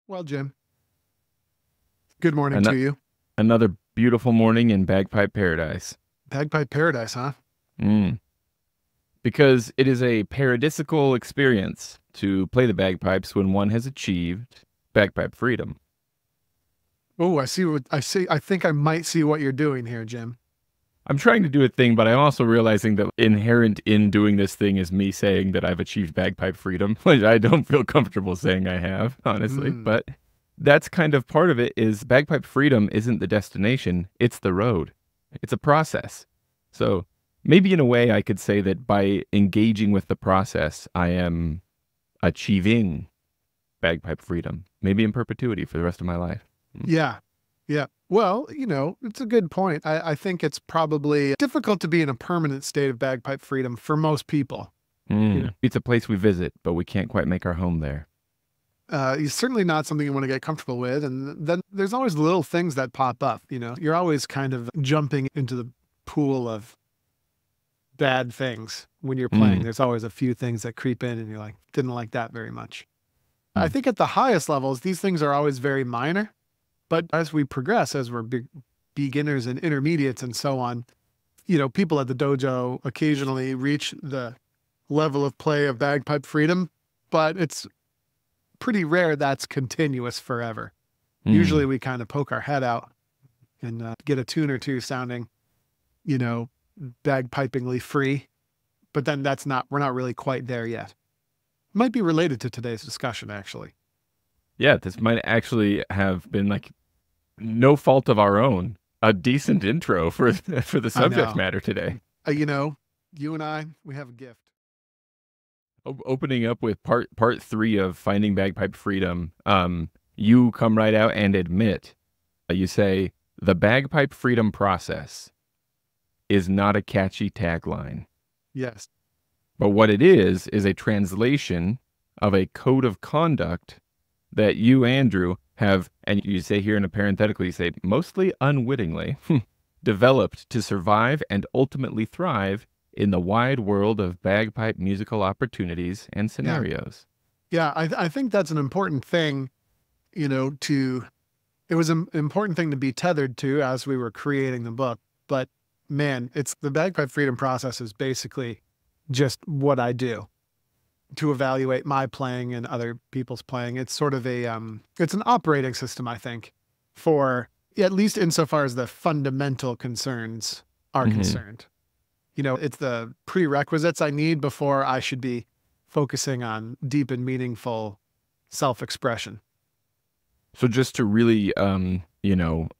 Well, Jim, good morning An to you. another beautiful morning in bagpipe paradise. Bagpipe paradise, huh? Mm. Because it is a paradisical experience to play the bagpipes when one has achieved bagpipe freedom. Oh, I see what I see. I think I might see what you're doing here, Jim. I'm trying to do a thing, but I'm also realizing that inherent in doing this thing is me saying that I've achieved bagpipe freedom, which I don't feel comfortable saying I have, honestly. Hmm. But that's kind of part of it is bagpipe freedom isn't the destination, it's the road. It's a process. So maybe in a way I could say that by engaging with the process, I am achieving bagpipe freedom, maybe in perpetuity for the rest of my life. Yeah. Yeah. Well, it's a good point. I think it's probably difficult to be in a permanent state of bagpipe freedom for most people. It's a place we visit, but we can't quite make our home there. It's certainly not something you want to get comfortable with. And then there's always little things that pop up. You're always kind of jumping into the pool of bad things when you're playing. Mm, There's always a few things that creep in and you're like, didn't like that very much. I mm, think at the highest levels, these things are always very minor. But as we progress, as we're beginners and intermediates and so on, people at the dojo occasionally reach the level of play of bagpipe freedom, but it's pretty rare that's continuous forever. Usually mm. we kind of poke our head out and get a tune or two sounding, you know, bagpipingly free, but then we're not really quite there yet. Might be related to today's discussion, actually. Yeah, this might actually have been like no fault of our own. A decent intro for for the I subject know. matter today. You and I, we have a gift. Opening up with part three of finding bagpipe freedom. You come right out and admit. You say the bagpipe freedom process is not a catchy tagline, Yes. but what it is a translation of a code of conduct that you, Andrew, have, and you say here in a parenthetical, you say mostly unwittingly, developed to survive and ultimately thrive in the wide world of bagpipe musical opportunities and Yeah. scenarios. Yeah. I think that's an important thing, it was an important thing to be tethered to as we were creating the book. But man, it's the bagpipe freedom process is basically just what I do to evaluate my playing and other people's playing. It's sort of it's an operating system, I think, for at least insofar as the fundamental concerns are Hmm. concerned. It's the prerequisites I need before I should be focusing on deep and meaningful self-expression. So just to really,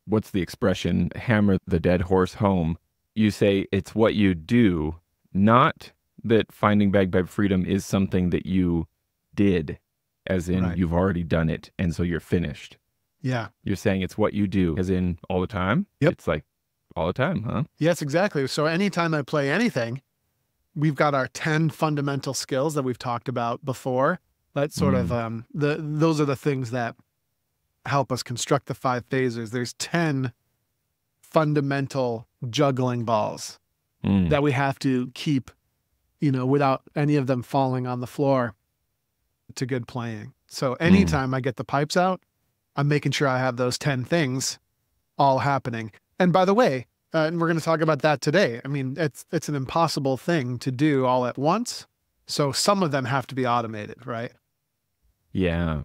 what's the expression? Hammer the dead horse home. You say it's what you do, not that finding bagpipe freedom is something that you did, as in Right. you've already done it, and so you're finished. Yeah. You're saying it's what you do, as in all the time? Yep. It's like all the time, huh? Yes, exactly. So anytime I play anything, we've got our 10 fundamental skills that we've talked about before. That sort of Mm, those are the things that help us construct the 5 phases. There's 10 fundamental juggling balls mm, that we have to keep, without any of them falling on the floor to good playing. So mm. anytime I get the pipes out, I'm making sure I have those 10 things all happening. And by the way, and we're going to talk about that today. I mean, it's an impossible thing to do all at once. So some of them have to be automated, right? Yeah.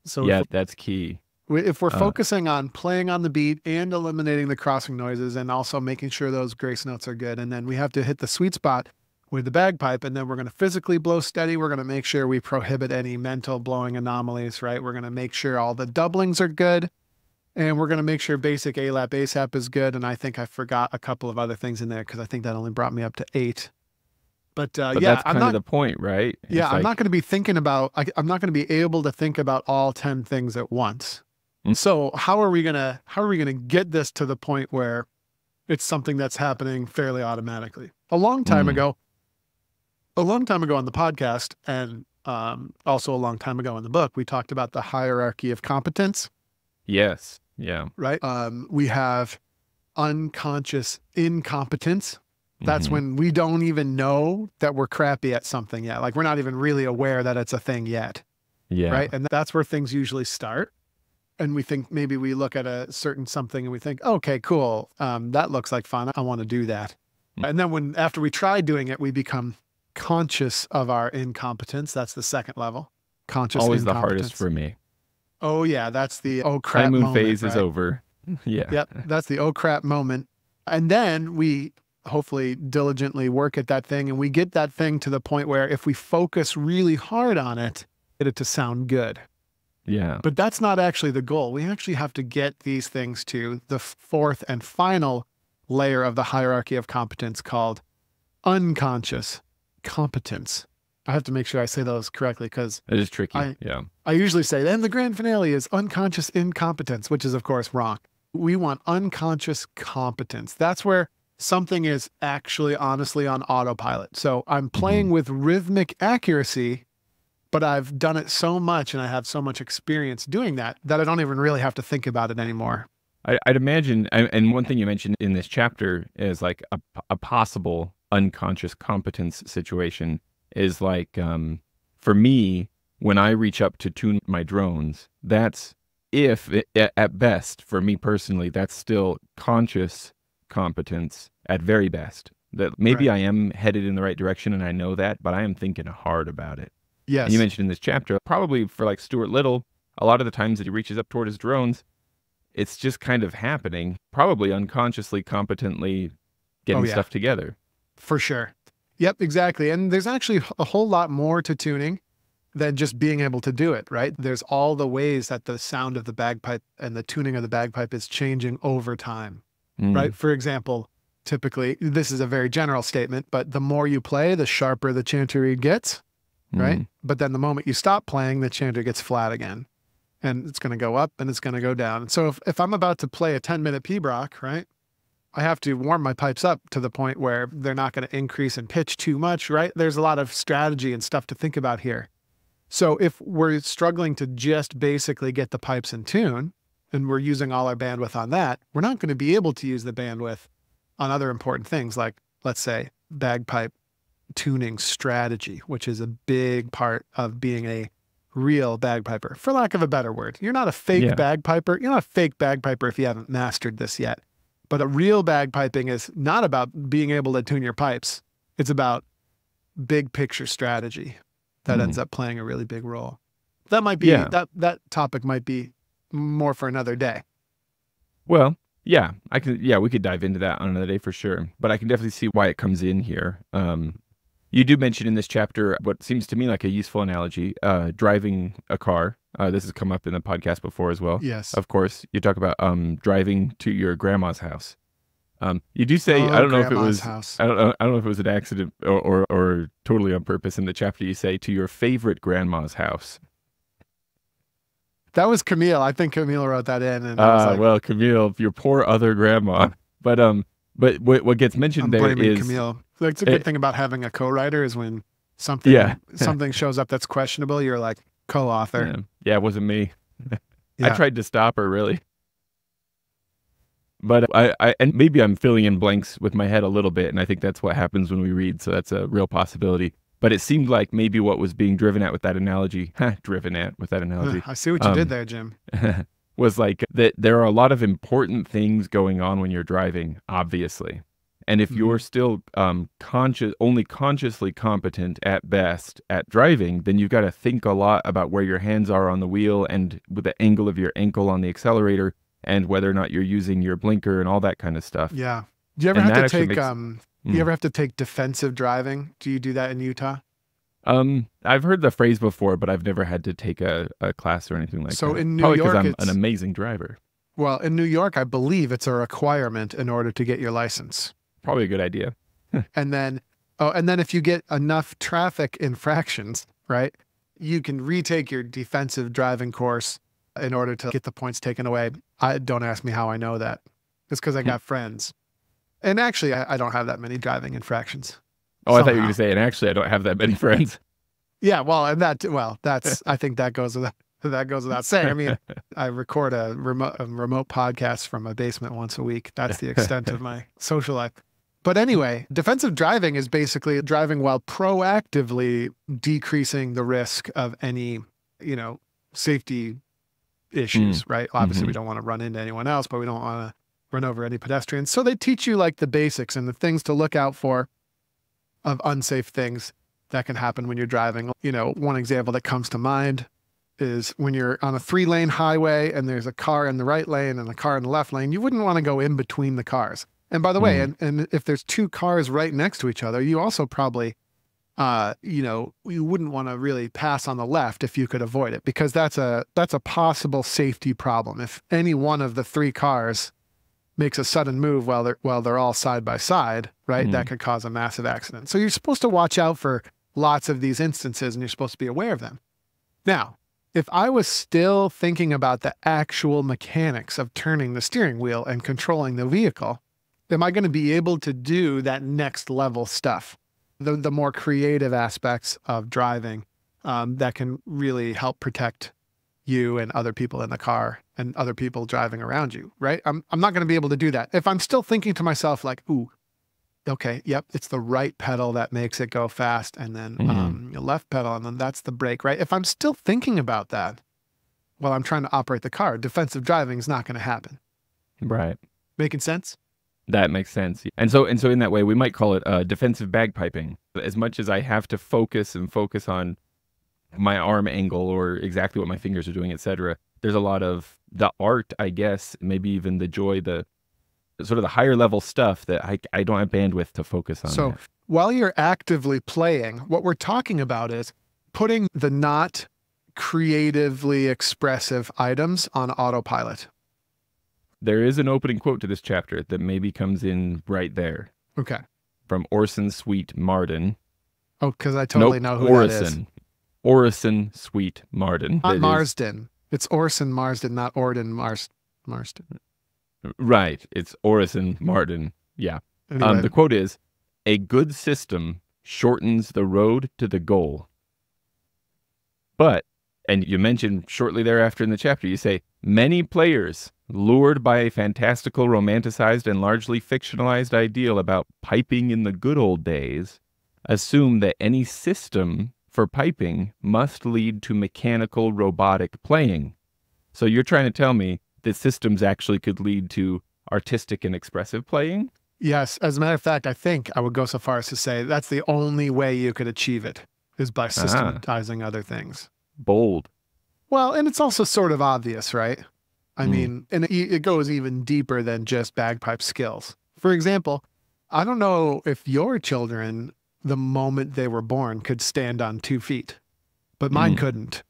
So Yeah, that's key. if we're Uh, focusing on playing on the beat and eliminating the crossing noises and also making sure those grace notes are good, and then we have to hit the sweet spot with the bagpipe, and then we're going to physically blow steady. We're going to make sure we prohibit any mental blowing anomalies, right? We're going to make sure all the doublings are good. And we're going to make sure basic A-lap, ASAP is good. And I think I forgot a couple of other things in there because I think that only brought me up to 8. But but that's kind of the point, right? It's I'm not like, going to be thinking about, I'm not going to be able to think about all 10 things at once. mm, So how are we going to get this to the point where it's something that's happening fairly automatically? mm, A long time ago on the podcast, and also a long time ago in the book, we talked about the hierarchy of competence, yes, yeah. right? We have unconscious incompetence. That's Hmm. when we don't even know that we're crappy at something yet. Like we're not even really aware that it's a thing yet. Yeah. right? And that's where things usually start. And we think maybe we look at a certain something and we think, okay, cool. That looks like fun. I want to do that. And then after we try doing it, we become conscious of our incompetence. That's the second level. Conscious Always the hardest incompetence. for me. Oh yeah, that's the oh crap Honeymoon moment, phase is right? over. Yeah. Yep, that's the oh crap moment. And then we hopefully diligently work at that thing and we get that thing to the point where if we focus really hard on it, get it to sound good. Yeah. But that's not actually the goal. We actually have to get these things to the fourth and final layer of the hierarchy of competence called unconscious competence. I have to make sure I say those correctly because It is tricky. Yeah. I usually say, then the grand finale is unconscious incompetence, which is of course wrong. We want unconscious competence. That's where something is actually honestly on autopilot. So I'm playing with rhythmic accuracy, but I've done it so much and I have so much experience doing that that I don't even really have to think about it anymore. I'd imagine, and one thing you mentioned in this chapter is like a possible unconscious competence situation is like, for me, when I reach up to tune my drones, that's at best, for me personally, that's still conscious competence at very best. That maybe Right. I am headed in the right direction and I know that, but I am thinking hard about it. Yes. And you mentioned in this chapter, probably for like Stuart Little, a lot of the times that he reaches up toward his drones, it's just kind of happening, probably unconsciously, competently getting stuff together. For sure. Yep, exactly. And there's actually a whole lot more to tuning than just being able to do it, right? There's all the ways that the sound of the bagpipe and the tuning of the bagpipe is changing over time, right? For example, typically, this is a very general statement, but the more you play, the sharper the chanter reed gets, right? But then the moment you stop playing, the chanter gets flat again. And it's going to go up and it's going to go down. And so if I'm about to play a 10-minute pibroch, right, I have to warm my pipes up to the point where they're not going to increase in pitch too much, right? There's a lot of strategy and stuff to think about here. So if we're struggling to just basically get the pipes in tune and we're using all our bandwidth on that, we're not going to be able to use the bandwidth on other important things like, let's say, bagpipe tuning strategy, which is a big part of being a real bagpiper, for lack of a better word. You're not a fake bagpiper. You're not a fake bagpiper if you haven't mastered this yet. But a real bagpiping is not about being able to tune your pipes. It's about big picture strategy that ends up playing a really big role. That might be, that topic might be more for another day. Well, yeah, we could dive into that on another day for sure. But I can definitely see why it comes in here. You do mention in this chapter what seems to me like a useful analogy, driving a car. This has come up in the podcast before as well. Yes. Of course, you talk about driving to your grandma's house. You do say, I don't know if it was house. I don't know if it was an accident or totally on purpose. In the chapter, you say to your favorite grandma's house. That was Camille. I think Camille wrote that in. And I was like, well, Camille, your poor other grandma. But what gets mentioned there is Camille. Like, it's a good thing about having a co-writer is when something something shows up that's questionable, you're like co-author. Yeah, it wasn't me. I tried to stop her, really. But and maybe I'm filling in blanks with my head a little bit, and I think that's what happens when we read, so that's a real possibility. But it seemed like maybe what was being driven at with that analogy, I see what you did there, Jim. Was like that there are a lot of important things going on when you're driving, obviously. And if you're still only consciously competent at best at driving, then you've got to think a lot about where your hands are on the wheel and with the angle of your ankle on the accelerator and whether or not you're using your blinker and all that kind of stuff. Yeah. Do you ever have to take you ever have to take defensive driving? Do you do that in Utah? I've heard the phrase before, but I've never had to take a class or anything like that. So in New Probably York, because I'm an amazing driver. Well, in New York, I believe it's a requirement in order to get your license. Probably a good idea. And then if you get enough traffic infractions, right, you can retake your defensive driving course in order to get the points taken away. Don't ask me how I know that. It's because I got friends. And actually, I don't have that many driving infractions. Oh, I thought you were going to say, and actually, I don't have that many friends. Yeah, well, that's I think that goes without saying. I mean, I record a remote podcast from a basement once a week. That's the extent of my social life. But anyway, defensive driving is basically driving while proactively decreasing the risk of any you know, safety issues, right? Obviously, we Mm-hmm. don't want to run into anyone else, but we don't want to run over any pedestrians. So they teach you like the basics and the things to look out for of unsafe things that can happen when you're driving. You know, one example that comes to mind is when you're on a 3-lane highway and there's a car in the right lane and a car in the left lane, you wouldn't want to go in between the cars. And by the way, and if there's 2 cars right next to each other, you also probably, you know, you wouldn't want to really pass on the left if you could avoid it, because that's a possible safety problem. If any one of the 3 cars makes a sudden move while they're all side by side, right, that could cause a massive accident. So you're supposed to watch out for lots of these instances, and you're supposed to be aware of them. Now, if I was still thinking about the actual mechanics of turning the steering wheel and controlling the vehicle, am I going to be able to do that next level stuff? The more creative aspects of driving that can really help protect you and other people in the car and other people driving around you, right? I'm not going to be able to do that. If I'm still thinking to myself like, ooh, okay, yep, it's the right pedal that makes it go fast, and then the left pedal, and then that's the brake, right? If I'm still thinking about that while I'm trying to operate the car, defensive driving is not going to happen. Right. Making sense? That makes sense. And so in that way, we might call it defensive bagpiping. As much as I have to focus on my arm angle or exactly what my fingers are doing, etc., there's a lot of the art, I guess, maybe even the joy, the sort of the higher level stuff that I don't have bandwidth to focus on. So while you're actively playing, what we're talking about is putting the not creatively expressive items on autopilot. There is an opening quote to this chapter that maybe comes in right there. Okay. From Orson Sweet Marden. Oh, because I totally know who that is. Orson Sweet Marden. Not Marsden. It's Orson Marsden, not Orden Marsden. Right. It's Orson Marden. Yeah. Anyway. The quote is, "A good system shortens the road to the goal." But, and you mentioned shortly thereafter in the chapter, you say, many players, lured by a fantastical, romanticized, and largely fictionalized ideal about piping in the good old days, assume that any system for piping must lead to mechanical, robotic playing. So you're trying to tell me that systems actually could lead to artistic and expressive playing? Yes. As a matter of fact, I think I would go so far as to say that's the only way you could achieve it, is by systematizing other things. Bold. Well, and it's also sort of obvious, right? I mean, and it goes even deeper than just bagpipe skills. For example, I don't know if your children, the moment they were born, could stand on 2 feet, but mine couldn't,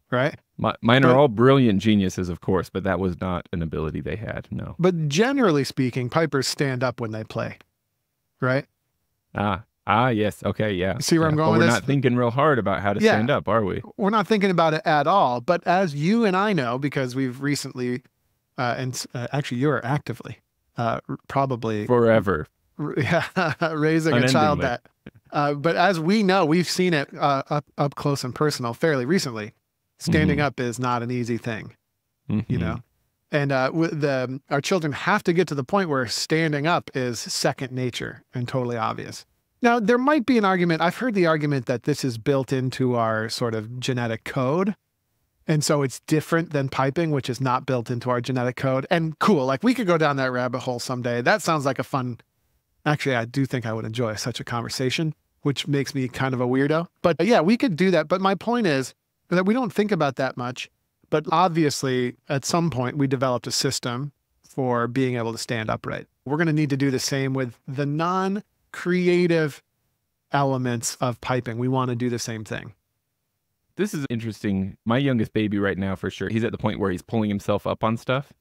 right? Mine are all brilliant geniuses, of course, but that was not an ability they had, no. But generally speaking, pipers stand up when they play, right? Yes. Okay, yeah. See where I'm going with we're this? not thinking real hard about how to stand up, are we? We're not thinking about it at all. But as you and I know, because we've recently, actually you are actively, probably forever, raising a child that. But as we know, we've seen it up close and personal fairly recently. Standing up is not an easy thing, you know? And our children have to get to the point where standing up is second nature and totally obvious. Now, there might be an argument. I've heard the argument that this is built into our sort of genetic code. And so it's different than piping, which is not built into our genetic code. And cool, like we could go down that rabbit hole someday. That sounds like a fun, actually, I do think I would enjoy such a conversation, which makes me kind of a weirdo. But yeah, we could do that. But my point is that we don't think about that much. But obviously, at some point, we developed a system for being able to stand upright. We're going to need to do the same with the non-creative elements of piping. We want to do the same thing. This is interesting. My youngest baby right now, for sure, he's at the point where he's pulling himself up on stuff.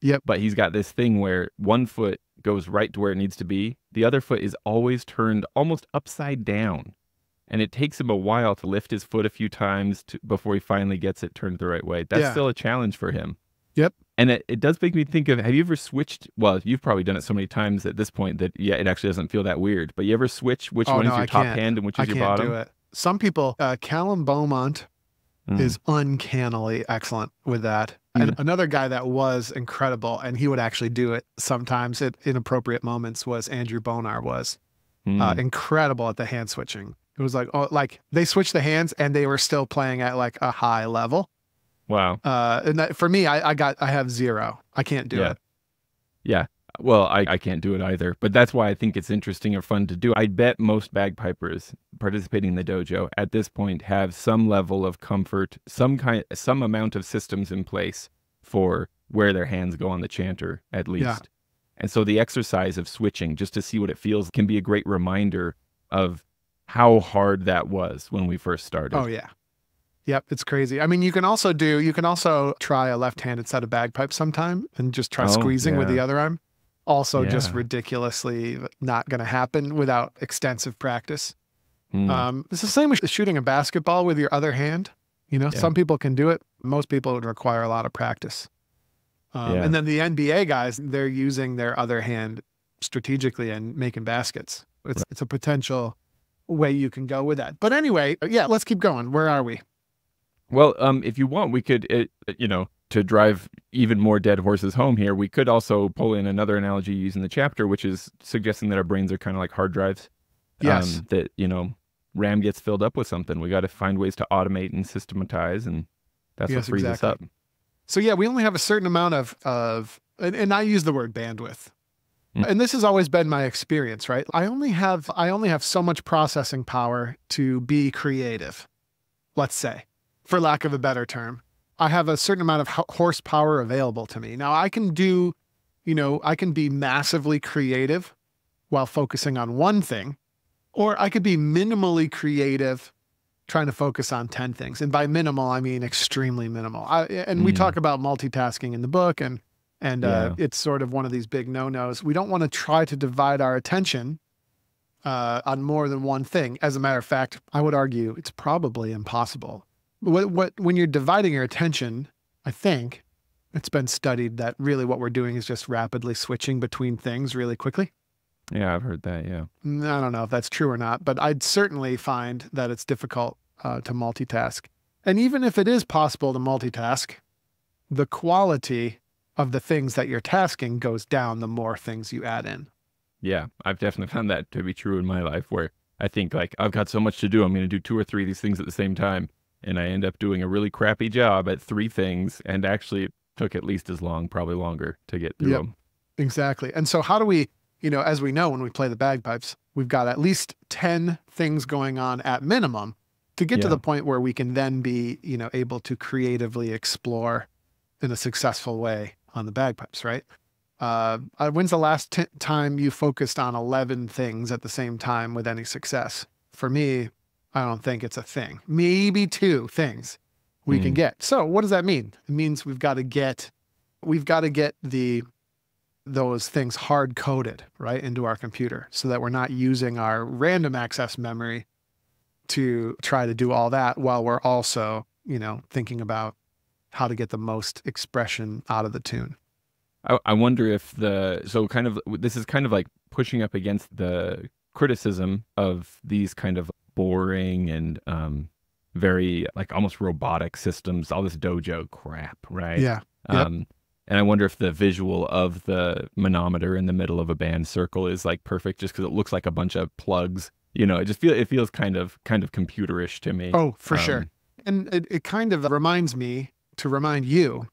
Yep. But he's got this thing where one foot goes right to where it needs to be. The other foot is always turned almost upside down. And it takes him a while to lift his foot a few times before he finally gets it turned the right way. That's still a challenge for him. Yep. And it does make me think of, have you ever switched? Well, you've probably done it so many times at this point that, yeah, it actually doesn't feel that weird. But you ever switch which one is your top hand and which is your bottom? I can't do it. Some people, Callum Beaumont is uncannily excellent with that. And another guy that was incredible, and he would actually do it sometimes at inappropriate moments, was Andrew Bonar was incredible at the hand switching. It was like, oh, like they switched the hands and they were still playing at like a high level. Wow. And that, for me, I have 0. I can't do Yeah. it. Yeah. Well, I can't do it either, but that's why I think it's interesting or fun to do. I bet most bagpipers participating in the dojo at this point have some level of comfort, some amount of systems in place for where their hands go on the chanter, at least. Yeah. And so the exercise of switching just to see what it feels can be a great reminder of how hard that was when we first started. Oh yeah. Yep, it's crazy. I mean, you can also try a left-handed set of bagpipes sometime and just try squeezing with the other arm. Also just ridiculously not going to happen without extensive practice. It's the same with shooting a basketball with your other hand. You know, some people can do it. Most people would require a lot of practice. And then the NBA guys, they're using their other hand strategically and making baskets. It's a potential way you can go with that. But anyway, yeah, let's keep going. Where are we? Well, if you want, we could, to drive even more dead horses home here, we could also pull in another analogy used in the chapter, which is suggesting that our brains are kind of like hard drives. Yes. That, RAM gets filled up with something. We got to find ways to automate and systematize, and that's what frees us up. So yeah, we only have a certain amount of and I use the word bandwidth. And this has always been my experience, right? I only have so much processing power to be creative, let's say, for lack of a better term. I have a certain amount of horsepower available to me. Now I can do, I can be massively creative while focusing on one thing, or I could be minimally creative trying to focus on 10 things. And by minimal, I mean extremely minimal. We talk about multitasking in the book, and it's sort of one of these big no-nos. We don't want to try to divide our attention on more than one thing. As a matter of fact, I would argue it's probably impossible. When you're dividing your attention, I think it's been studied that really what we're doing is just rapidly switching between things really quickly. Yeah, I've heard that, yeah. I don't know if that's true or not, but I'd certainly find that it's difficult to multitask. And even if it is possible to multitask, the quality of the things that you're tasking goes down the more things you add in. Yeah, I've definitely found that to be true in my life, where I think like, I've got so much to do, I'm going to do 2 or 3 of these things at the same time. And I end up doing a really crappy job at 3 things, and actually it took at least as long, probably longer, to get through them. Exactly. And so how do we, as we know, when we play the bagpipes, we've got at least 10 things going on at minimum to get to the point where we can then be, able to creatively explore in a successful way on the bagpipes, right? When's the last time you focused on 11 things at the same time with any success? For me, I don't think it's a thing. Maybe 2 things we can get. So what does that mean? It means we've got to get those things hard coded right into our computer so that we're not using our random access memory to try to do all that while we're also, thinking about how to get the most expression out of the tune. I wonder if this is kind of like pushing up against the criticism of these kind of boring and very like almost robotic systems, all this dojo crap, right? Yeah. And I wonder if the visual of the manometer in the middle of a band circle is like perfect just because it looks like a bunch of plugs. It feels kind of computerish to me. Oh, for sure. And it kind of reminds me to remind you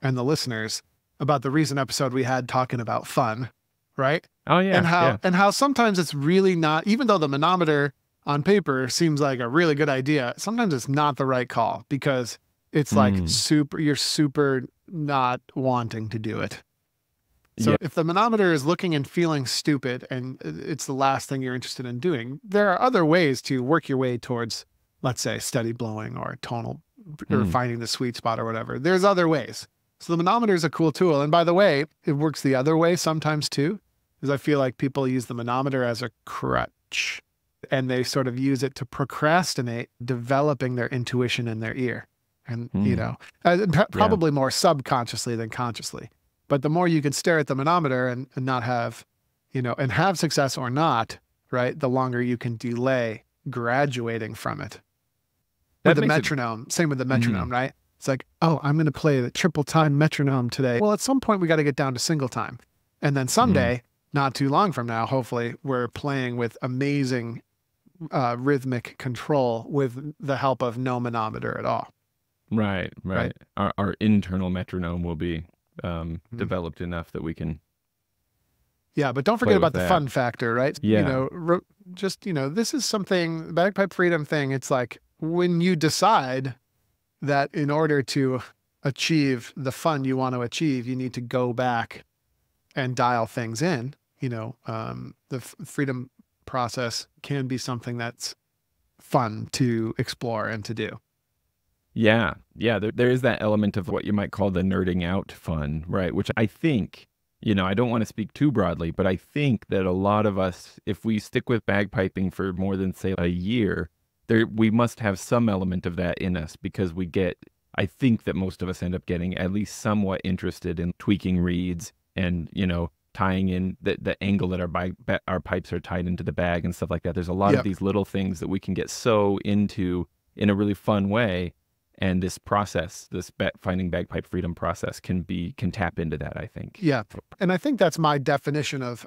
and the listeners about the recent episode we had talking about fun, right? Oh yeah. And how sometimes it's really not, even though the manometer on paper seems like a really good idea, sometimes it's not the right call because it's like you're super not wanting to do it. So if the manometer is looking and feeling stupid and it's the last thing you're interested in doing, there are other ways to work your way towards, let's say, steady blowing or tonal or finding the sweet spot or whatever. There's other ways. So the manometer is a cool tool. And by the way, it works the other way sometimes too, because I feel like people use the manometer as a crutch and they sort of use it to procrastinate developing their intuition in their ear. And, probably more subconsciously than consciously. But the more you can stare at the manometer and not have, and have success or not, right, the longer you can delay graduating from it. With the metronome, same with the metronome, right? It's like, oh, I'm going to play the triple time metronome today. Well, at some point we got to get down to single time. And then someday, not too long from now, hopefully, we're playing with amazing rhythmic control with the help of no manometer at all. Right, right. Our internal metronome will be developed enough that we can. Yeah, but don't forget about the fun factor, right? Yeah. This is something, bagpipe freedom thing. It's like when you decide that in order to achieve the fun you want to achieve, you need to go back and dial things in. The freedom process can be something that's fun to explore and to do. Yeah. Yeah. There is that element of what you might call the nerding out fun, right? Which I think, I don't want to speak too broadly, but I think that a lot of us, if we stick with bagpiping for more than, say, a year, we must have some element of that in us because I think that most of us end up getting at least somewhat interested in tweaking reeds and, tying in the angle that our pipes are tied into the bag and stuff like that. There's a lot of these little things that we can get so into in a really fun way. And this process, finding bagpipe freedom process can tap into that, I think. Yeah. And I think that's I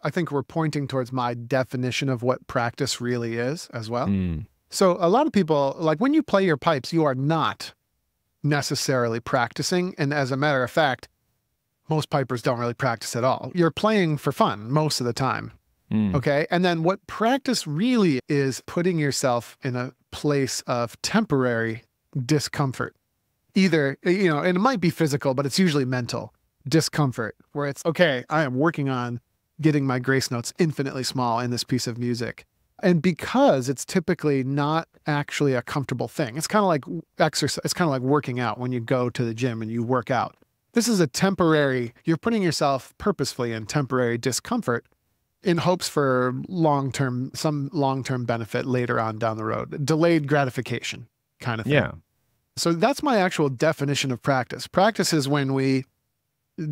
think we're pointing towards my definition of what practice really is as well. So a lot of people, like when you play your pipes, you are not necessarily practicing. And as a matter of fact, most pipers don't really practice at all. You're playing for fun most of the time. Okay. And then what practice really is putting yourself in a place of temporary discomfort. Either, and it might be physical, but it's usually mental discomfort where it's, okay, I am working on getting my grace notes infinitely small in this piece of music. And because it's typically not actually a comfortable thing, it's kind of like exercise, it's kind of like working out when you go to the gym and you work out. This is you're putting yourself purposefully in temporary discomfort in hopes for some long-term benefit later on down the road, delayed gratification kind of thing. Yeah. So that's my actual definition of practice. Practice is when we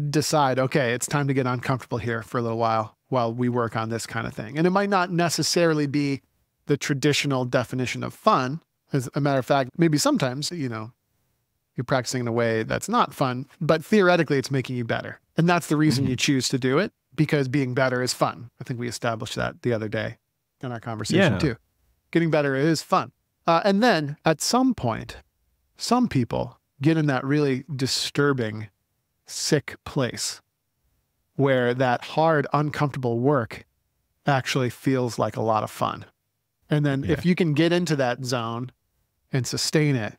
decide, okay, it's time to get uncomfortable here for a little while we work on this kind of thing. And it might not necessarily be the traditional definition of fun. As a matter of fact, maybe sometimes, you're practicing in a way that's not fun, but theoretically it's making you better. And that's the reason you choose to do it, because being better is fun. I think we established that the other day in our conversation too. Getting better is fun. And then at some point, some people get in that really disturbing, sick place where that hard, uncomfortable work actually feels like a lot of fun. And then if you can get into that zone and sustain it,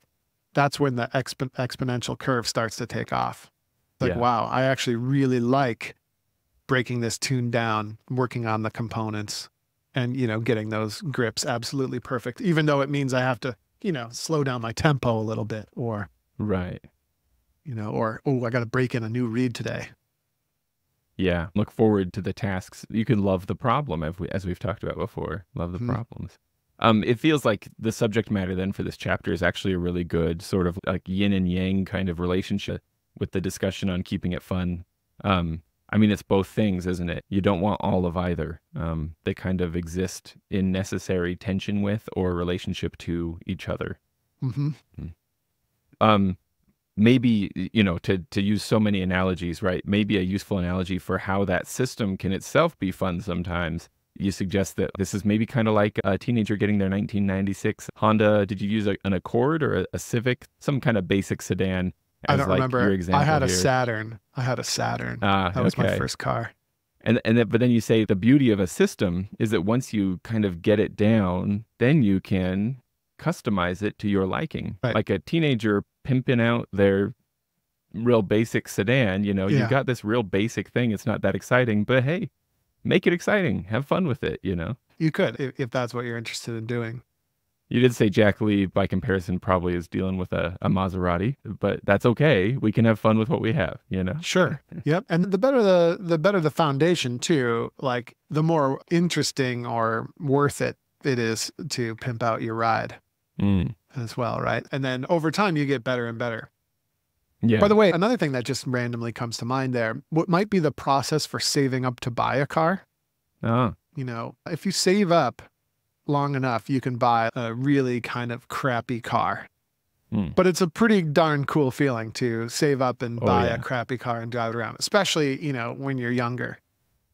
that's when the exponential curve starts to take off. Like, wow, I actually really like breaking this tune down, working on the components and, getting those grips absolutely perfect, even though it means I have to, slow down my tempo a little bit or, right. Or, oh, I got to break in a new reed today. Yeah. Look forward to the tasks. You can love the problem as we've talked about before. Love the problems. It feels like the subject matter then for this chapter is actually a really good sort of like yin and yang kind of relationship with the discussion on keeping it fun. I mean, it's both things, isn't it? You don't want all of either. They kind of exist in necessary tension with or relationship to each other. Maybe, to use so many analogies, right? Maybe a useful analogy for how that system can itself be fun sometimes. You suggest that this is maybe kind of like a teenager getting their 1996 Honda. Did you use an Accord or a Civic? Some kind of basic sedan. I don't remember. Your example I had a here. Saturn. That was my first car. But then you say the beauty of a system is that once you kind of get it down, then you can customize it to your liking. Right. Like a teenager pimping out their real basic sedan, you've got this real basic thing. It's not that exciting, but hey, make it exciting. Have fun with it, You could, if that's what you're interested in doing. You did say Jack Lee, by comparison, probably is dealing with a Maserati, but that's okay. We can have fun with what we have, Sure. Yep. And the better the foundation too, like the more interesting or worth it is to pimp out your ride as well, right? And then over time you get better and better. Yeah. By the way, another thing that just randomly comes to mind there, what might be the process for saving up to buy a car? Oh. If you save up long enough, you can buy a really kind of crappy car. But it's a pretty darn cool feeling to save up and buy a crappy car and drive it around, especially, when you're younger.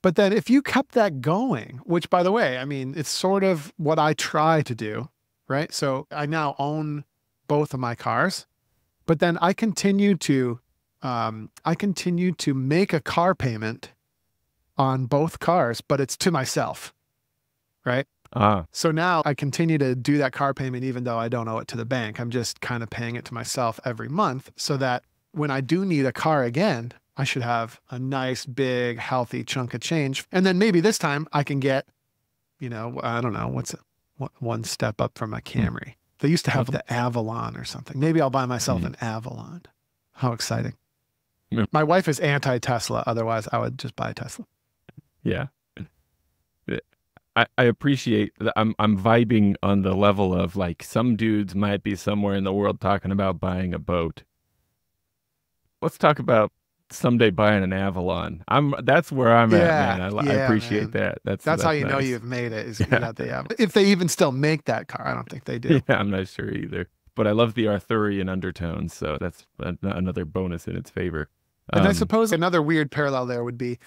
But then if you kept that going, which by the way, I mean, it's sort of what I try to do, right? So I now own both of my cars, but then I continue to make a car payment on both cars, but it's to myself, right? So now I continue to do that car payment even though I don't owe it to the bank. I'm just kind of paying it to myself every month so that when I do need a car again, I should have a nice, big, healthy chunk of change. And then maybe this time I can get, you know, I don't know, one step up from a Camry. They used to have the Avalon or something. Maybe I'll buy myself an Avalon. How exciting. My wife is anti-Tesla. Otherwise, I would just buy a Tesla. Yeah. I appreciate that I'm vibing on the level of like some dudes might be somewhere in the world talking about buying a boat. Let's talk about someday buying an Avalon. That's where I'm at, man. I appreciate that. That's how you nice. know you've made it. Is you got the Avalon. If they even still make that car, I don't think they do. Yeah, I'm not sure either. But I love the Arthurian undertones, so that's another bonus in its favor. And I suppose another weird parallel there would be,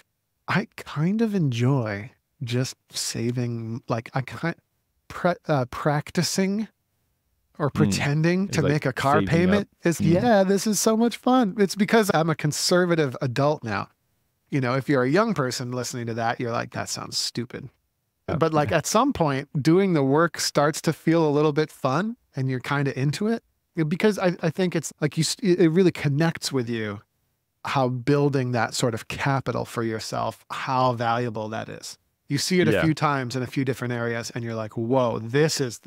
I kind of enjoy just saving, like practicing or pretending to like make a car payment is, yeah, this is so much fun. It's because I'm a conservative adult now. You know, if you're a young person listening to that, you're like, that sounds stupid. But like at some point, doing the work starts to feel a little bit fun and you're kind of into it. Because I think it's like it really connects with you how building that sort of capital for yourself, how valuable that is. You see it a few times in a few different areas and you're like, whoa, this is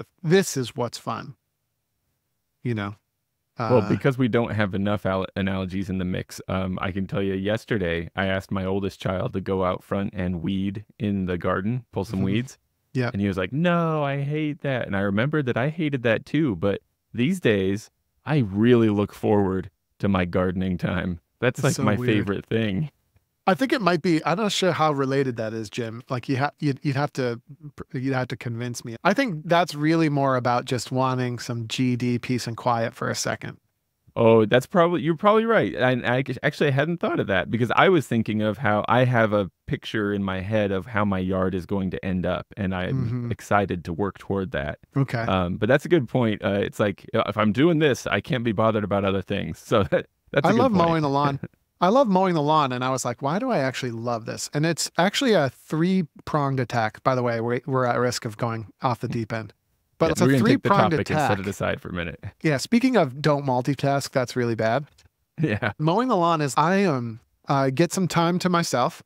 what's fun. You know? Well, because we don't have enough analogies in the mix, I can tell you yesterday, I asked my oldest child to go out front and weed in the garden, pull some weeds. Yeah. And he was like, no, I hate that. And I remembered that I hated that too. But these days, I really look forward to my gardening time. That's like so my favorite thing. I think it might be, I'm not sure how related that is, Jim. Like you'd have to convince me. I think that's really more about just wanting some GD peace and quiet for a second. Oh, you're probably right. And I actually hadn't thought of that because I was thinking of how I have a picture in my head of how my yard is going to end up. And I'm excited to work toward that. Okay. But that's a good point. It's like, if I'm doing this, I can't be bothered about other things. So that's a good point. I love mowing the lawn. I love mowing the lawn, and I was like, why do I actually love this? And it's actually a three-pronged attack. By the way, we're at risk of going off the deep end. But it's a three-pronged attack. And set it aside for a minute. Yeah, speaking of don't multitask, that's really bad. Yeah. Mowing the lawn is I get some time to myself,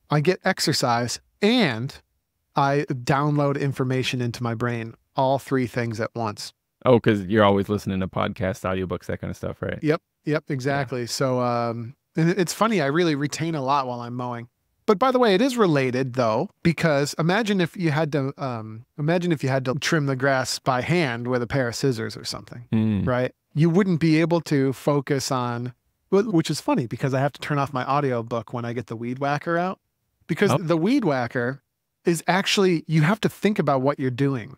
I get exercise, and I download information into my brain, all three things at once. Oh, because you're always listening to podcasts, audiobooks, that kind of stuff, right? Yep, exactly. Yeah. So it's funny, I really retain a lot while I'm mowing. But by the way, it is related though, because imagine if you had to trim the grass by hand with a pair of scissors or something, right? You wouldn't be able to focus on, which is funny because I have to turn off my audiobook when I get the weed whacker out, because the weed whacker is actually, you have to think about what you're doing.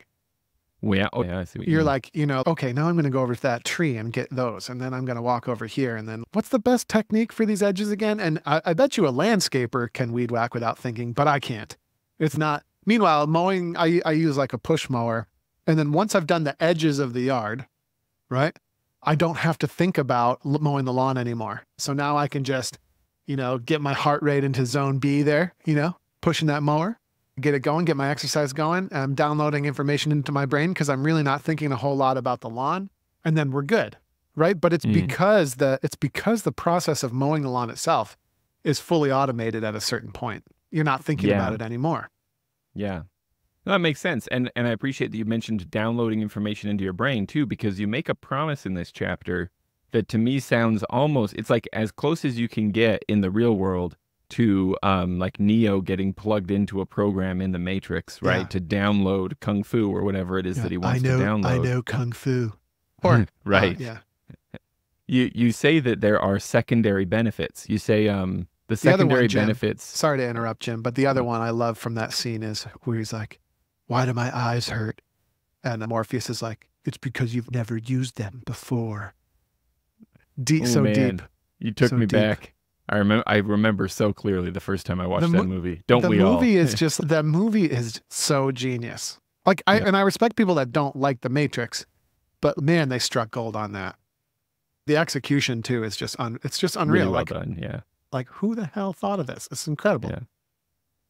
Yeah. Oh, yeah. I see what you're like, you know, okay, now I'm going to go over to that tree and get those. And then I'm going to walk over here. And then what's the best technique for these edges again? And I bet you a landscaper can weed whack without thinking, but I can't. It's not. Meanwhile, mowing, I use like a push mower. And then once I've done the edges of the yard, right, I don't have to think about mowing the lawn anymore. So now I can just, you know, get my heart rate into zone B there, you know, pushing that mower. Get it going, get my exercise going. I'm downloading information into my brain because I'm really not thinking a whole lot about the lawn, and then we're good, right? But it's because the process of mowing the lawn itself is fully automated at a certain point. You're not thinking about it anymore. Yeah, that makes sense. And I appreciate that you mentioned downloading information into your brain too, because you make a promise in this chapter that to me sounds almost, it's like as close as you can get in the real world to like Neo getting plugged into a program in the Matrix, right? Yeah. To download Kung Fu or whatever it is that he wants to download. I know Kung Fu. Or right. You say that there are secondary benefits. You say the secondary benefits. Sorry to interrupt, Jim, but the other one I love from that scene is where he's like, why do my eyes hurt? And Morpheus is like, it's because you've never used them before. So man. deep. You took me back. I remember so clearly the first time I The watched that mo movie. Don't the we all? movie is just that movie is so genius. Like, Yeah. I respect people that don't like The Matrix, but man, they struck gold on that. The execution too is just it's just Really unreal. well done. Yeah. Like who the hell thought of this? It's incredible. Yeah.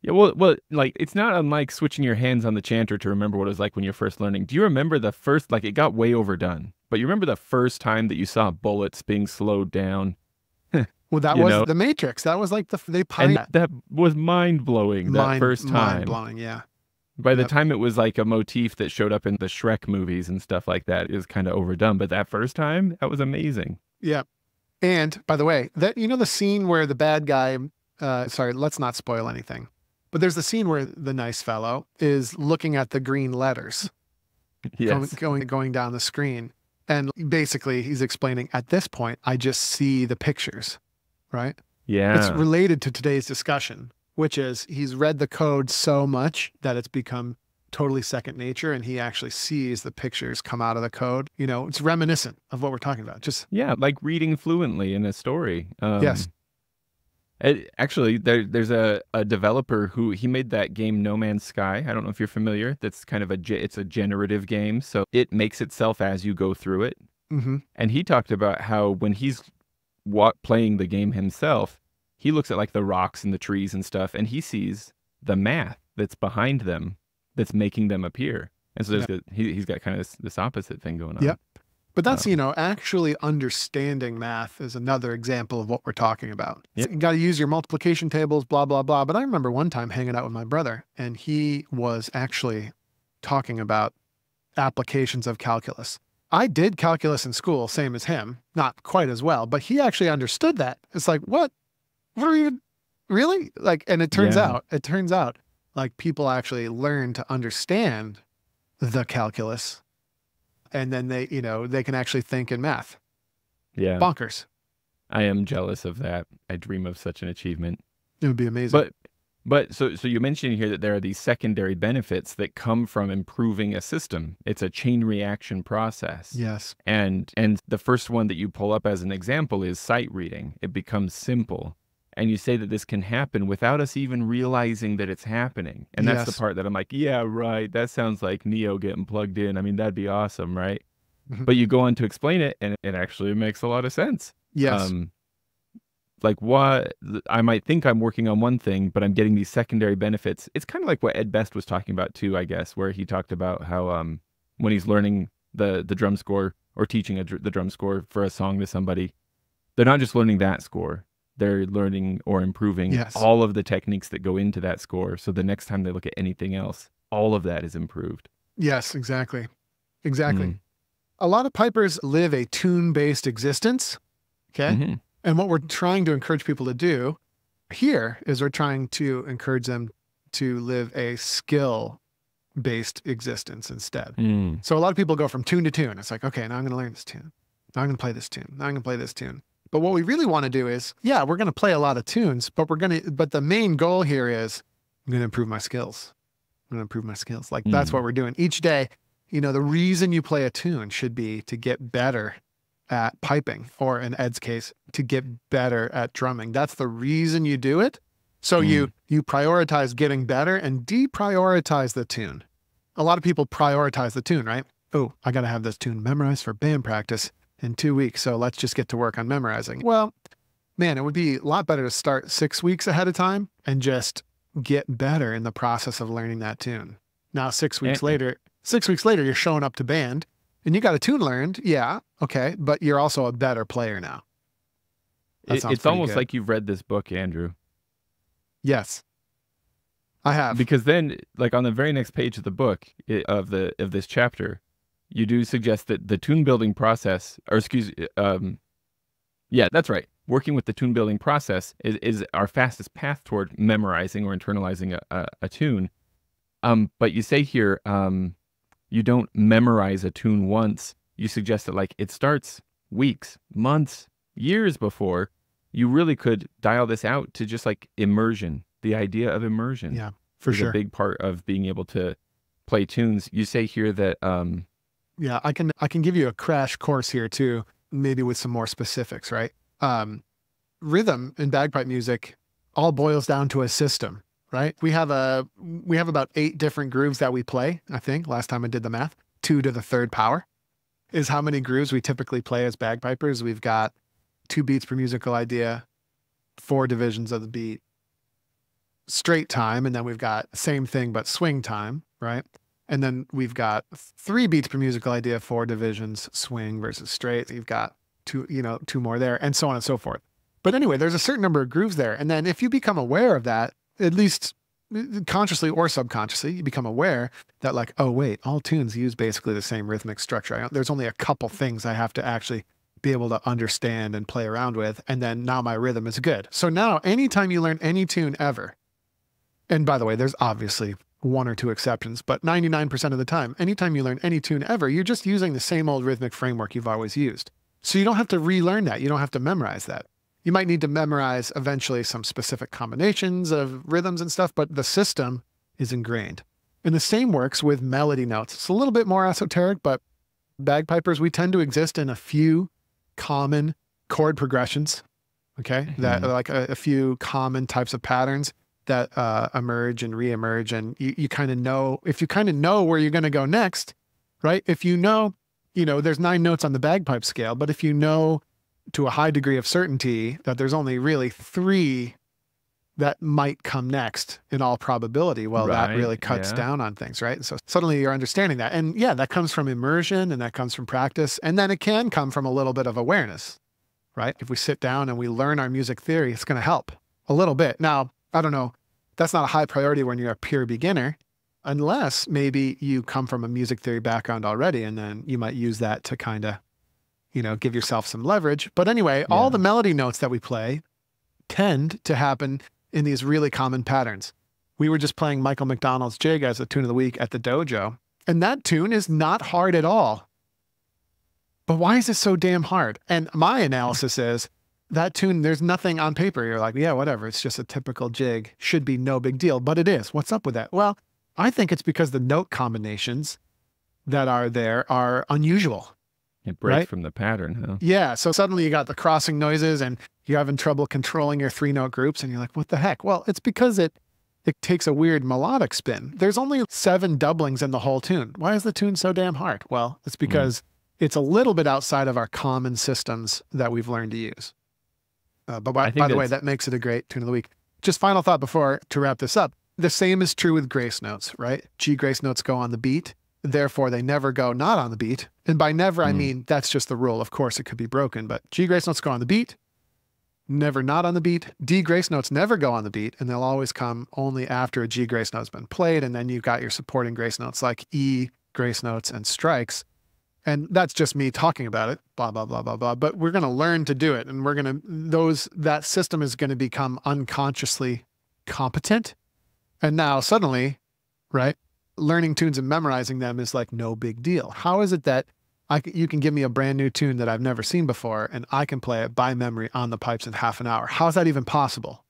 Yeah, well, like it's not unlike switching your hands on the chanter to remember what it was like when you're first learning. Do you remember the first, like it got way overdone, but you remember the first time that you saw bullets being slowed down, Well, that you was know? The Matrix. That was like they And pioneered that was mind blowing that first mind time. blowing. Yeah. By the Yep. time it was like a motif that showed up in the Shrek movies and stuff like that, it was kind of overdone. But that first time, that was amazing. Yeah. And by the way, that the scene where the bad guy, sorry, let's not spoil anything, but there's the scene where the nice fellow is looking at the green letters Yes. going down the screen, and basically he's explaining at this point, I just see the pictures, right? It's Yeah. related to today's discussion, which is he's read the code so much that it's become totally second nature, and he actually sees the pictures come out of the code. It's reminiscent of what we're talking about. Just Yeah, like reading fluently in a story. yes. Actually, there's a developer who he made that game No Man's Sky. I don't know if you're familiar. That's kind of it's a generative game, so it makes itself as you go through it. Mm-hmm. And he talked about how when he's playing the game himself, he looks at like the rocks and the trees and stuff, and he sees the math that's behind them, that's making them appear. And so he's got kind of this opposite thing going on. Yep. But that's, Um, actually understanding math is another example of what we're talking about. Yep. You got to use your multiplication tables, blah, blah, blah. But I remember one time hanging out with my brother, and he was actually talking about applications of calculus. I did calculus in school, same as him, not quite as well, but he actually understood that. It's like, what are you really like? And it turns Yeah. out like people actually learn to understand the calculus, and then they can actually think in math. Yeah. Bonkers. I am jealous of that. I dream of such an achievement. It would be amazing. But so you mentioned here that there are these secondary benefits that come from improving a system. It's a chain reaction process. Yes. And the first one that you pull up as an example is sight reading. It becomes simple. And you say that this can happen without us even realizing that it's happening. And that's the Yes. part that I'm like, yeah, right. That sounds like Neo getting plugged in. I mean, that'd be awesome, right? Mhm. But you go on to explain it, and it actually makes a lot of sense. Yes. Like what I might think I'm working on one thing, but I'm getting these secondary benefits. It's kind of like what Ed Best was talking about too, I guess, where he talked about how when he's learning the drum score or teaching the drum score for a song to somebody, they're not just learning that score. They're learning or improving Yes. all of the techniques that go into that score. So the next time they look at anything else, all of that is improved. Yes, exactly. Exactly. Mm. A lot of pipers live a tune-based existence. Okay. Mhm. And what we're trying to encourage people to do here is we're trying to encourage them to live a skill-based existence instead. Mm. So a lot of people go from tune to tune. It's like, okay, now I'm going to learn this tune. Now I'm going to play this tune. Now I'm going to play this tune. But what we really want to do is, yeah, we're going to play a lot of tunes, but but the main goal here is I'm going to improve my skills. I'm going to improve my skills. Like that's what we're doing each day. The reason you play a tune should be to get better at piping, or in Ed's case, to get better at drumming. That's the reason you do it. So you prioritize getting better and deprioritize the tune. A lot of people prioritize the tune, right? Oh, I got to have this tune memorized for band practice in 2 weeks. So let's just get to work on memorizing. Well, man, it would be a lot better to start 6 weeks ahead of time and just get better in the process of learning that tune. Now, 6 weeks later, you're showing up to band and you got a tune learned. Yeah. Okay. But you're also a better player now. It's almost like you've read this book, Andrew. Yes, I have. Because then, like on the very next page of the book of this chapter, you do suggest that the tune building process, or yeah, that's right. Working with the tune building process is our fastest path toward memorizing or internalizing a tune. But you say here, you don't memorize a tune once. You suggest that like it starts weeks, months, years before. You really could dial this out to just like immersion. The idea of immersion. Yeah, for is sure. a big part of being able to play tunes. You say here that yeah, I can give you a crash course here too, maybe with some more specifics, right? rhythm in bagpipe music all boils down to a system, right? We have about 8 different grooves that we play, I think, last time I did the math. 2 to the 3rd power is how many grooves we typically play as bagpipers. We've got 2 beats per musical idea, 4 divisions of the beat, straight time, and then we've got same thing but swing time, right? And then we've got 3 beats per musical idea, 4 divisions, swing versus straight. You've got 2 more there, and so on and so forth. But anyway, there's a certain number of grooves there. And then if you become aware of that, at least consciously or subconsciously, you become aware that like, oh wait, all tunes use basically the same rhythmic structure. There's only a couple things I have to actually be able to understand and play around with. And then now my rhythm is good. So now anytime you learn any tune ever, and by the way, there's obviously 1 or 2 exceptions, but 99% of the time, anytime you learn any tune ever, you're just using the same old rhythmic framework you've always used. So you don't have to relearn that. You don't have to memorize that. You might need to memorize eventually some specific combinations of rhythms and stuff, but the system is ingrained. And the same works with melody notes. It's a little bit more esoteric, but bagpipers, we tend to exist in a few common chord progressions, okay? That are like a few common types of patterns that emerge and reemerge. And you kind of know, if you kind of know where you're going to go next, right? If you know, there's 9 notes on the bagpipe scale, but if you know to a high degree of certainty that there's only really 3 that might come next in all probability, well, that really cuts down on things, right? So suddenly you're understanding that. And yeah, that comes from immersion and that comes from practice. And then it can come from a little bit of awareness, right? If we sit down and we learn our music theory, it's going to help a little bit. Now, I don't know, that's not a high priority when you're a pure beginner, unless maybe you come from a music theory background already, and then you might use that to kind of, give yourself some leverage. But anyway, all the melody notes that we play tend to happen in these really common patterns. We were just playing Michael McDonald's Jig as a tune of the week at the Dojo, and that tune is not hard at all. But why is it so damn hard? And my analysis is that tune, there's nothing on paper. You're like, yeah, whatever. It's just a typical jig. Should be no big deal, but it is. What's up with that? Well, I think it's because the note combinations that are there are unusual. It breaks from the pattern, huh? Yeah. So suddenly you got the crossing noises and you're having trouble controlling your 3-note groups. And you're like, what the heck? Well, it's because it takes a weird melodic spin. There's only 7 doublings in the whole tune. Why is the tune so damn hard? Well, it's because it's a little bit outside of our common systems that we've learned to use. But by the way, that makes it a great tune of the week. Just final thought to wrap this up. The same is true with grace notes, right? G grace notes go on the beat. Therefore, they never go not on the beat. And by never, I mean, that's just the rule. Of course, it could be broken, but G grace notes go on the beat, never not on the beat. D grace notes never go on the beat, and they'll always come only after a G grace note's been played. And then you've got your supporting grace notes like E grace notes and strikes. And that's just me talking about it, blah, blah, blah, blah, blah. But we're going to learn to do it. And we're going to, that system is going to become unconsciously competent. And now suddenly, right, learning tunes and memorizing them is like no big deal. How is it that you can give me a brand new tune that I've never seen before and I can play it by memory on the pipes in half an hour? How is that even possible?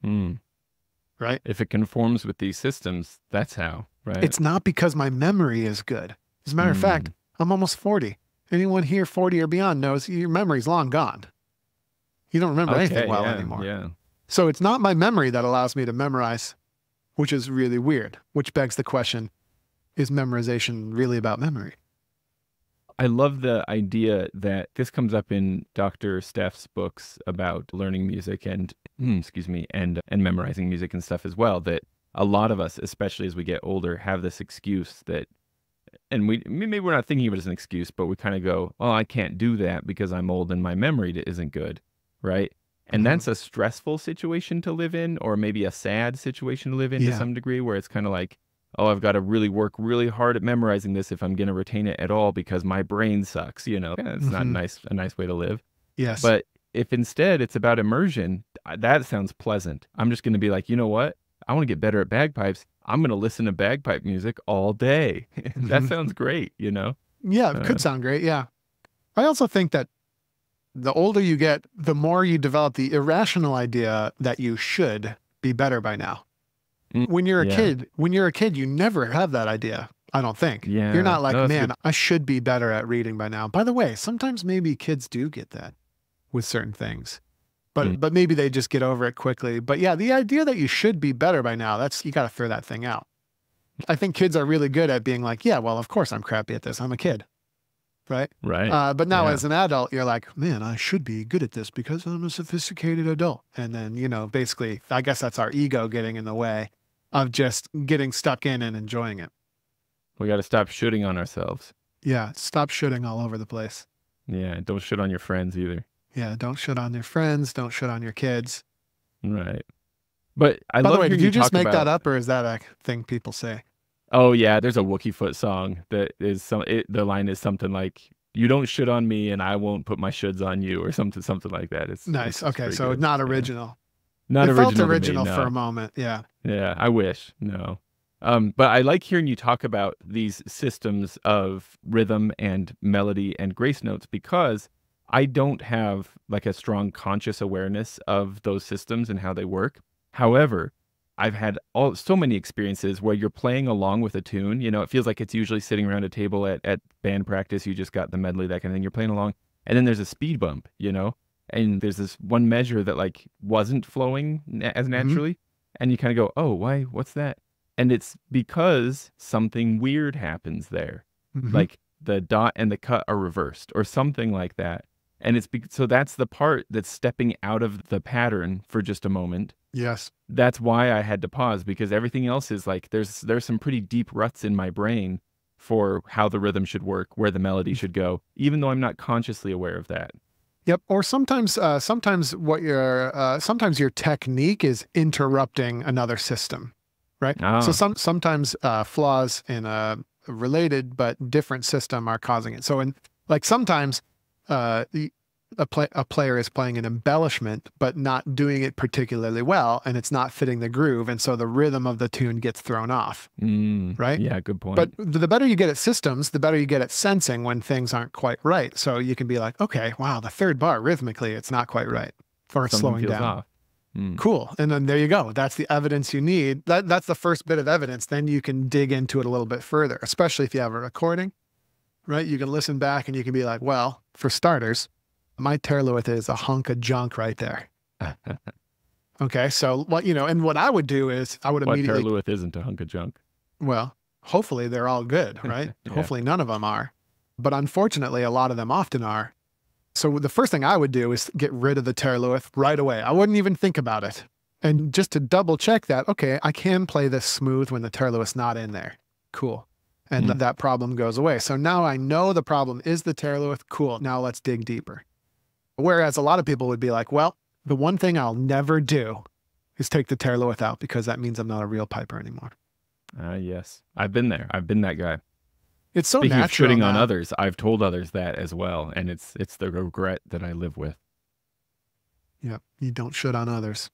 Right? If it conforms with these systems, that's how, right? It's not because my memory is good. As a matter of fact, I'm almost 40. Anyone here 40 or beyond knows your memory's long gone. You don't remember anything well anymore. Yeah. So it's not my memory that allows me to memorize, which is really weird, which begs the question, is memorization really about memory? I love the idea that this comes up in Dr. Steff's books about learning music and, and memorizing music and stuff as well, that a lot of us, especially as we get older, have this excuse that, and maybe we're not thinking of it as an excuse, but we kind of go, oh, I can't do that because I'm old and my memory isn't good, right? And that's a stressful situation to live in, or maybe a sad situation to live in to some degree, where it's kind of like, oh, I've got to really work really hard at memorizing this if I'm going to retain it at all because my brain sucks, It's not a nice way to live. Yes. But if instead it's about immersion, that sounds pleasant. I'm just going to be like, you know what? I want to get better at bagpipes. I'm going to listen to bagpipe music all day. That sounds great, Yeah, it could sound great. Yeah. I also think that the older you get, the more you develop the irrational idea that you should be better by now. When you're a kid, you never have that idea. I don't think. Yeah. You're not like, man, I should be better at reading by now. By the way, sometimes maybe kids do get that with certain things. Mm. but maybe they just get over it quickly. But yeah, the idea that you should be better by now, you got to throw that thing out. I think kids are really good at being like, yeah, well, of course I'm crappy at this. I'm a kid. Right. Right. But now Yeah. as an adult, you're like, man, I should be good at this because I'm a sophisticated adult. And then, basically, I guess that's our ego getting in the way of just getting stuck in and enjoying it. We got to stop shooting on ourselves. Yeah. Stop shitting all over the place. Yeah. Don't shit on your friends either. Yeah. Don't shit on your friends. Don't shit on your kids. Right. But I By love the way, hearing did you just talk make about, that up, or is that a thing people say? Oh yeah, there's a Wookiee Foot song that is the line is something like, "You don't shit on me, and I won't put my shoulds on you," or something like that. Nice. It's Okay. pretty So good. not Yeah. original. Not It felt original to me, original for no. a moment. Yeah. Yeah, I wish. No. But I like hearing you talk about these systems of rhythm and melody and grace notes because I don't have like a strong conscious awareness of those systems and how they work. However, I've had so many experiences where you're playing along with a tune. It feels like it's usually sitting around a table at band practice. You just got the medley, that kind of thing. You're playing along, and then there's a speed bump, and there's this one measure that like wasn't flowing as naturally, and you kind of go, "Oh, why? What's that?" And it's because something weird happens there, like the dot and the cut are reversed or something like that. And so that's the part that's stepping out of the pattern for just a moment. Yes. That's why I had to pause, because everything else is like, there's some pretty deep ruts in my brain for how the rhythm should work, where the melody should go, even though I'm not consciously aware of that. Yep. Or sometimes your technique is interrupting another system, right? So sometimes flaws in a related but different system are causing it. So sometimes a player is playing an embellishment, but not doing it particularly well, and it's not fitting the groove, and so the rhythm of the tune gets thrown off. Right? Yeah, good point. But the better you get at systems, the better you get at sensing when things aren't quite right. So you can be like, okay, wow, the third bar rhythmically, it's not quite right, or it's slowing down. Off. Cool. And then there you go. That's the evidence you need. That's the first bit of evidence. Then you can dig into it a little bit further, especially if you have a recording, right? You can listen back and you can be like, well, for starters, my Terluith is a hunk of junk right there. Okay. So and what I would do is I would immediately. Terluith isn't a hunk of junk. Well, hopefully they're all good, right? Yeah. Hopefully none of them are. But unfortunately, a lot of them often are. So the first thing I would do is get rid of the Terluith right away. I wouldn't even think about it. And just to double check that, okay, I can play this smooth when the Terluith's not in there. Cool. And that problem goes away. So now I know the problem is the Terluith. Cool. Now let's dig deeper. Whereas a lot of people would be like, well, the one thing I'll never do is take the Terluith out because that means I'm not a real piper anymore. Yes. I've been there. I've been that guy. It's so Speaking natural. Of shitting on others, I've told others that as well, and it's the regret that I live with. Yeah, you don't shit on others.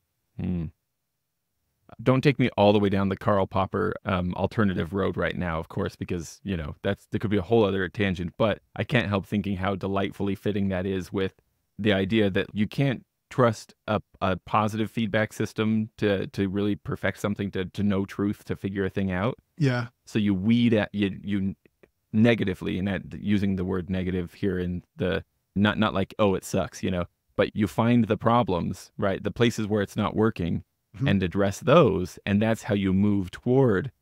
Don't take me all the way down the Karl Popper alternative road right now, of course, because there could be a whole other tangent. But I can't help thinking how delightfully fitting that is with the idea that you can't trust a positive feedback system to really perfect something, to know truth, to figure a thing out. Yeah. So you weed at you negatively, and using the word negative here in the not like, oh, it sucks, but you find the problems, right? The places where it's not working and address those. And that's how you move toward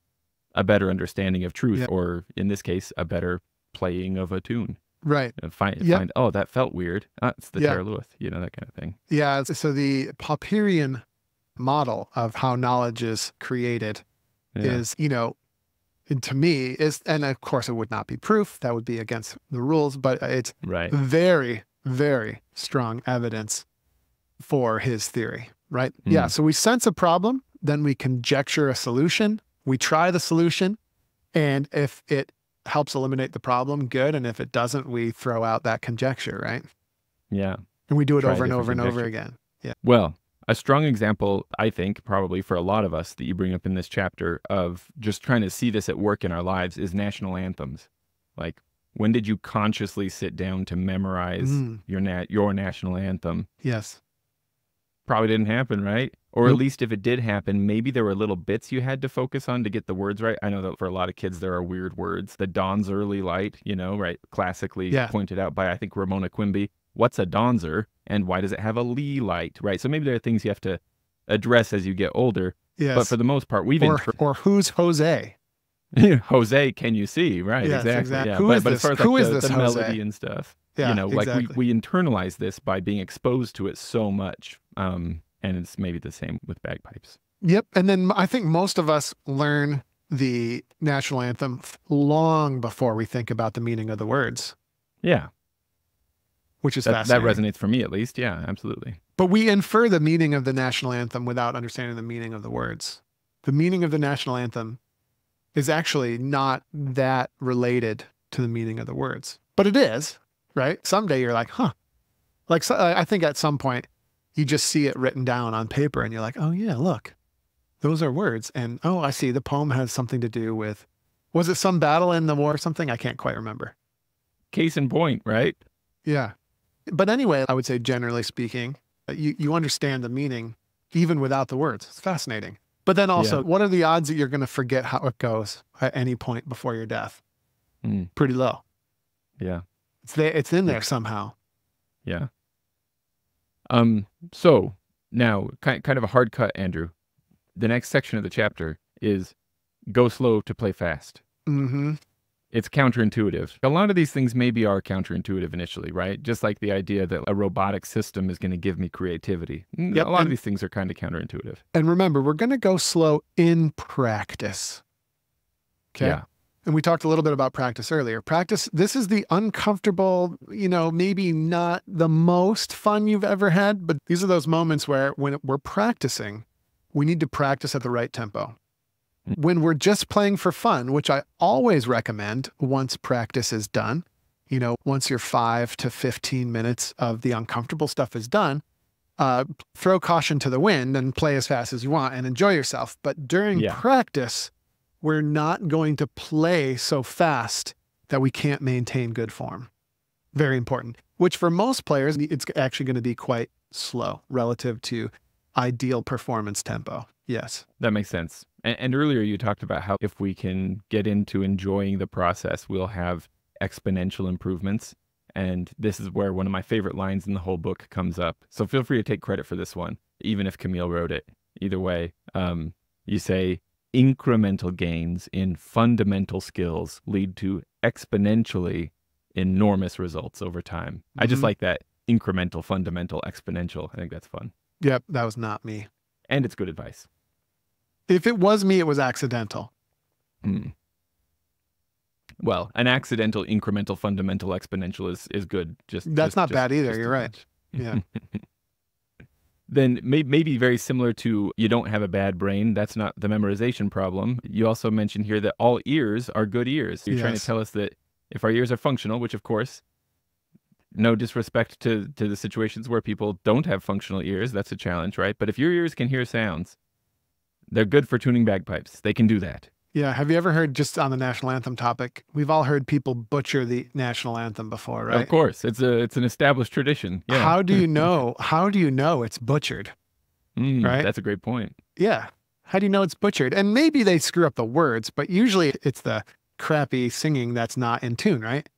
a better understanding of truth, or in this case, a better playing of a tune. Right. And find, oh, that felt weird. It's the Terluith, that kind of thing. Yeah. So the Popperian model of how knowledge is created is, to me is, and of course it would not be proof, that would be against the rules, but it's very, very strong evidence for his theory, right? Yeah. So we sense a problem, then we conjecture a solution, we try the solution, and if it helps eliminate the problem, good. And if it doesn't, we throw out that conjecture, right? Yeah. And we do it over and over and over again. Yeah. Well, a strong example, I think, probably for a lot of us that you bring up in this chapter of just trying to see this at work in our lives is national anthems. Like, when did you consciously sit down to memorize your national anthem? Yes. Probably didn't happen, right? Or at least if it did happen, maybe there were little bits you had to focus on to get the words right. I know that for a lot of kids, there are weird words. The dawn's early light, right? Classically pointed out by, I think, Ramona Quimby. what's a donzer and why does it have a lee light, right? So maybe there are things you have to address as you get older. Yes. But for the most part, we've or who's Jose? Jose, can you see? Right, Yes, exactly. Yeah. Who but is but this? as far as Who like is this the Jose? melody and stuff, Yeah, you know, like exactly. we internalize this by being exposed to it so much. And it's maybe the same with bagpipes. Yep. And then I think most of us learn the national anthem long before we think about the meaning of the words. Yeah. Which is That fascinating. resonates for me at least. Yeah, absolutely. But we infer the meaning of the national anthem without understanding the meaning of the words. The meaning of the national anthem is actually not that related to the meaning of the words. But it is, right? Someday you're like, huh. Like, so, I think at some point you just see it written down on paper and you're like, oh yeah, look, those are words. And oh, I see the poem has something to do with, was it some battle in the war or something? I can't quite remember. Case in point, right? Yeah. But anyway, I would say generally speaking, you understand the meaning even without the words. It's fascinating. But then also, what are the odds that you're going to forget how it goes at any point before your death? Pretty low. Yeah. It's in there somehow. Yeah. So now kind of a hard cut, Andrew. The next section of the chapter is go slow to play fast. Mm-hmm. It's counterintuitive. A lot of these things maybe are counterintuitive initially, right? Just like the idea that a robotic system is going to give me creativity. Yep. A lot of these things are kind of counterintuitive. And remember, we're going to go slow in practice. Okay. Yeah. And we talked a little bit about practice earlier. Practice, this is the uncomfortable, maybe not the most fun you've ever had, but these are those moments where when we're practicing, we need to practice at the right tempo. When we're just playing for fun, which I always recommend once practice is done, once your 5 to 15 minutes of the uncomfortable stuff is done, throw caution to the wind and play as fast as you want and enjoy yourself. But during practice, we're not going to play so fast that we can't maintain good form. Very important, which for most players, it's actually going to be quite slow relative to ideal performance tempo. Yes. That makes sense. And earlier you talked about how if we can get into enjoying the process, we'll have exponential improvements. And this is where one of my favorite lines in the whole book comes up. So feel free to take credit for this one, even if Camille wrote it. Either way, you say, incremental gains in fundamental skills lead to exponentially enormous results over time. I just like that incremental, fundamental, exponential. I think that's fun. Yep, that was not me. And it's good advice. If it was me, it was accidental. Well, an accidental, incremental, fundamental, exponential is good. That's not bad either. You're right. Yeah. Then maybe very similar to you don't have a bad brain. That's not the memorization problem. You also mentioned here that all ears are good ears. You're trying to tell us that if our ears are functional, which of course, no disrespect to the situations where people don't have functional ears, that's a challenge, right? But if your ears can hear sounds, they're good for tuning bagpipes. They can do that. Yeah. Have you ever heard, just on the national anthem topic, we've all heard people butcher the national anthem before, right? Of course. It's an established tradition. Yeah. How do you know? How do you know it's butchered? Right? That's a great point. Yeah. How do you know it's butchered? And maybe they screw up the words, but usually it's the crappy singing that's not in tune, right?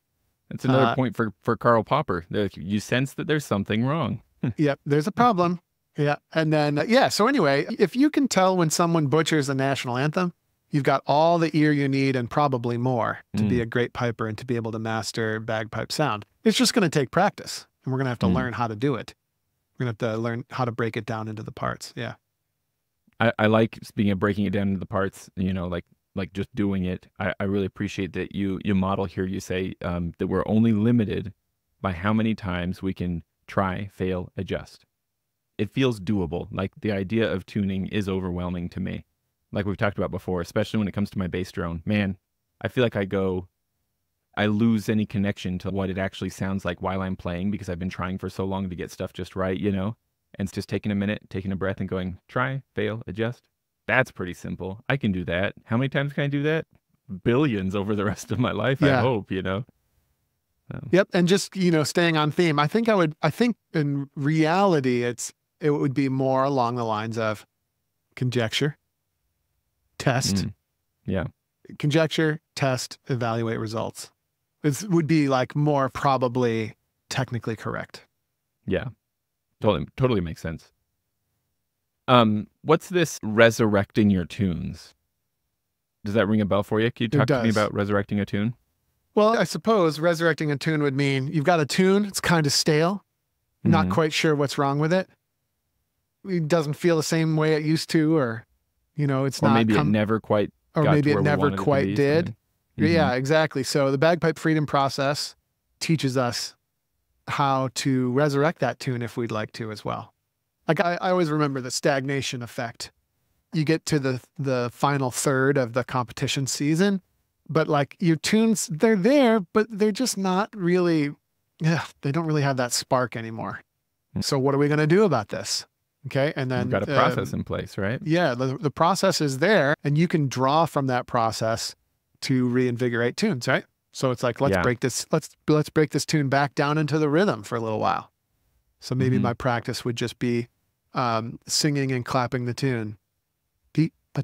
That's another point for Karl Popper. You sense that there's something wrong. Yep. There's a problem. Yeah. And then, so anyway, if you can tell when someone butchers the national anthem, you've got all the ear you need and probably more to be a great piper and to be able to master bagpipe sound. It's just going to take practice, and we're going to have to learn how to do it. We're going to have to learn how to break it down into the parts. Yeah. I like speaking of breaking it down into the parts, like just doing it. I really appreciate that you model here. You say that we're only limited by how many times we can try, fail, adjust. It feels doable. Like the idea of tuning is overwhelming to me. Like we've talked about before, especially when it comes to my bass drone. Man, I feel like I lose any connection to what it actually sounds like while I'm playing because I've been trying for so long to get stuff just right, And it's just taking a minute, taking a breath and going, try, fail, adjust. That's pretty simple. I can do that. How many times can I do that? Billions over the rest of my life, I hope, Yep. And just, staying on theme, I think in reality, it would be more along the lines of conjecture, test. Yeah. Conjecture, test, evaluate results. This would be like more probably technically correct. Yeah. Totally makes sense. What's this resurrecting your tunes? Does that ring a bell for you? Can you talk to me about resurrecting a tune? Well, I suppose resurrecting a tune would mean you've got a tune, it's kind of stale, not quite sure what's wrong with it. It doesn't feel the same way it used to, or, it's not. Or maybe it never quite or got maybe to where it we never wanted quite it to be, did. Yeah, exactly. So the bagpipe freedom process teaches us how to resurrect that tune if we'd like to as well. Like I always remember the stagnation effect. You get to the final third of the competition season, but like your tunes, they're there, but they're just not really, they don't really have that spark anymore. So what are we going to do about this? Okay. And then we've got a process in place, right? Yeah. The process is there, and you can draw from that process to reinvigorate tunes, right? So it's like, let's break this tune back down into the rhythm for a little while. So maybe my practice would just be singing and clapping the tune. And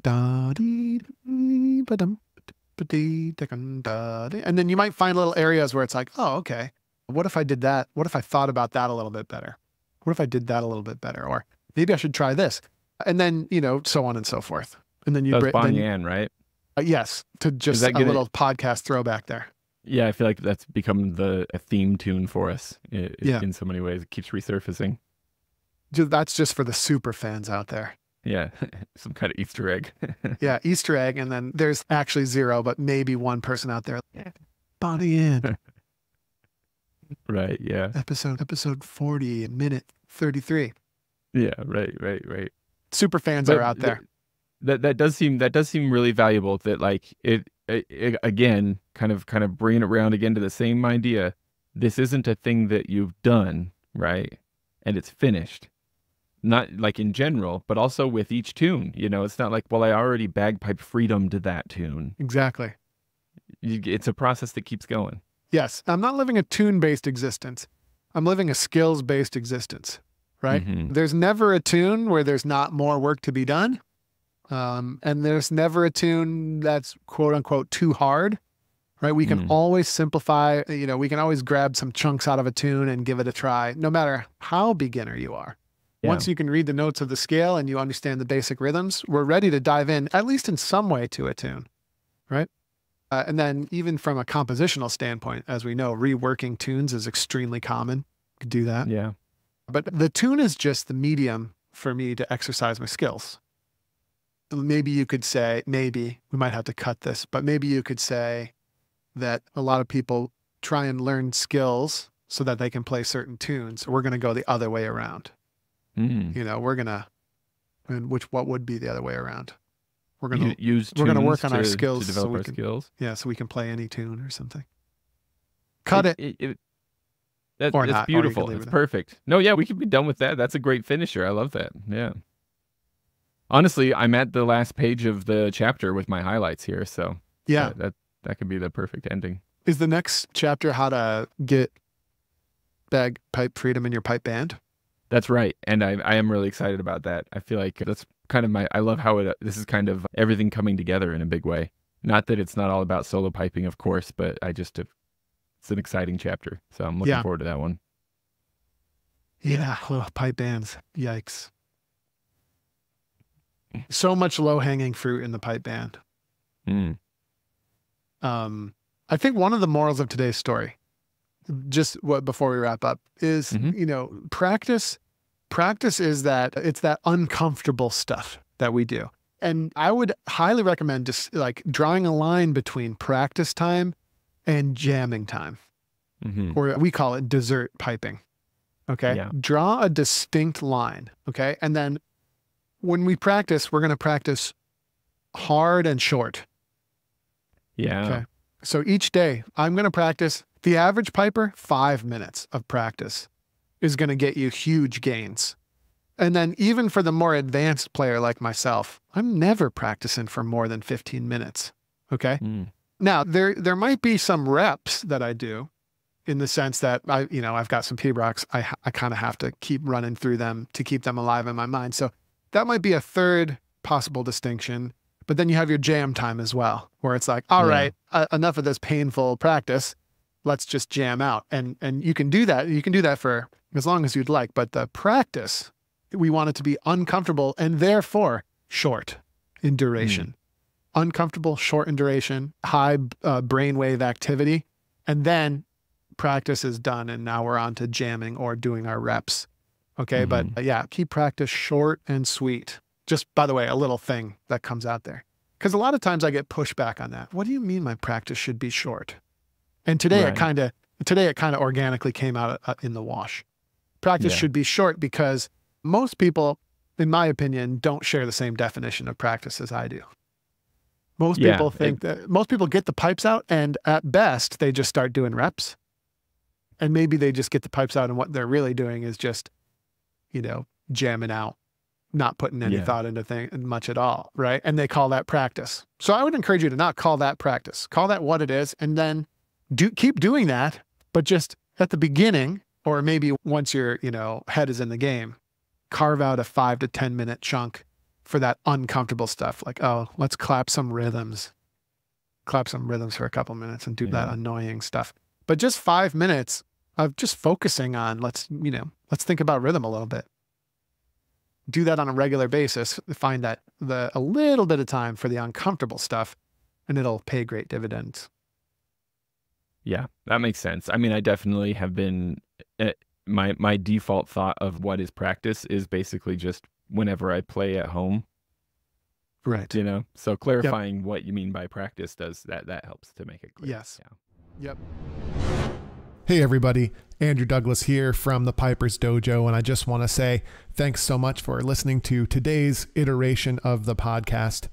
then you might find little areas where it's like, oh, okay, what if I did that? What if I thought about that a little bit better? What if I did that a little bit better? Or maybe I should try this. And then, so on and so forth. And then you break. That's Bonnie Ann, right? Yes, to just a little podcast throwback there. Yeah, I feel like that's become a theme tune for us in so many ways. It keeps resurfacing. That's just for the super fans out there. Yeah, some kind of Easter egg. Yeah, Easter egg, and then there's actually zero, but maybe one person out there. Bonnie Ann. Right, yeah. Episode 40, minute 33. Yeah, right. Super fans are out there. That does seem really valuable. That like it again, kind of bringing it around again to the same idea. This isn't a thing that you've done, right? And it's finished. Not like in general, but also with each tune. It's not like, well, I already bagpipe freedom to that tune. Exactly. It's a process that keeps going. Yes. I'm not living a tune-based existence. I'm living a skills-based existence, right? There's never a tune where there's not more work to be done. And there's never a tune that's quote unquote too hard, right? We can always simplify, we can always grab some chunks out of a tune and give it a try, no matter how beginner you are. Yeah. Once you can read the notes of the scale and you understand the basic rhythms, we're ready to dive in, at least in some way, to a tune, right? And then even from a compositional standpoint, as we know, reworking tunes is extremely common. You could do that. Yeah. But the tune is just the medium for me to exercise my skills. Maybe you could say, maybe we might have to cut this, but maybe you could say that a lot of people try and learn skills so that they can play certain tunes. We're going to go the other way around. We're going to, what would be the other way around? We're going to work on our skills to develop our skills. Yeah. So we can play any tune or something. Cut it. That's beautiful. It's perfect. No, yeah, we could be done with that. That's a great finisher. I love that. Yeah. Honestly, I'm at the last page of the chapter with my highlights here. So yeah, that could be the perfect ending. Is the next chapter how to get bagpipe freedom in your pipe band? That's right. And I am really excited about that. I feel like that's kind of I love how this is kind of everything coming together in a big way. Not that it's not all about solo piping, of course, but it's an exciting chapter. So I'm looking forward to that one. Yeah. Oh, pipe bands. Yikes. So much low-hanging fruit in the pipe band. I think one of the morals of today's story, before we wrap up, is, practice is it's that uncomfortable stuff that we do. And I would highly recommend just like drawing a line between practice time and jamming time, or we call it dessert piping. Okay. Yeah. Draw a distinct line. Okay. And then when we practice, we're going to practice hard and short. Yeah. Okay. So each day I'm going to practice. The average piper, 5 minutes of practice is going to get you huge gains. And then even for the more advanced player like myself, I'm never practicing for more than 15 minutes. Okay. Now there might be some reps that I do in the sense that I've got some P-Rocks. I kind of have to keep running through them to keep them alive in my mind. So that might be a third possible distinction. But then you have your jam time as well, where it's like, all right, enough of this painful practice. let's just jam out. And you can do that. You can do that for as long as you'd like, but the practice, we want it to be uncomfortable and therefore short in duration. Uncomfortable, short in duration, high brainwave activity, and then practice is done, and now we're on to jamming or doing our reps. Okay, but yeah, keep practice short and sweet. Just, by the way, a little thing that comes out there. Because a lot of times I get pushback on that. What do you mean my practice should be short? And today it kind of organically came out in the wash. Practice should be short because most people, in my opinion, don't share the same definition of practice as I do. Most people think that most people get the pipes out, and at best they just start doing reps. And maybe they just get the pipes out, and what they're really doing is just, you know, jamming out, not putting any thought into much at all, right? And they call that practice. So I would encourage you to not call that practice. Call that what it is, and then keep doing that, but just at the beginning, or maybe once your, you know, head is in the game, carve out a 5 to 10 minute chunk for that uncomfortable stuff. Like, oh, let's clap some rhythms for a couple minutes and do that annoying stuff. But just 5 minutes of just focusing on, let's think about rhythm a little bit. Do that on a regular basis. Find that a little bit of time for the uncomfortable stuff, and it'll pay great dividends. Yeah, that makes sense. I mean, I definitely have been, my default thought of what is practice is basically just whenever I play at home. Right. You know, so clarifying what you mean by practice that helps to make it clear. Yes. Yeah. Yep. Hey everybody, Andrew Douglas here from the Piper's Dojo, and I just want to say thanks so much for listening to today's iteration of the podcast.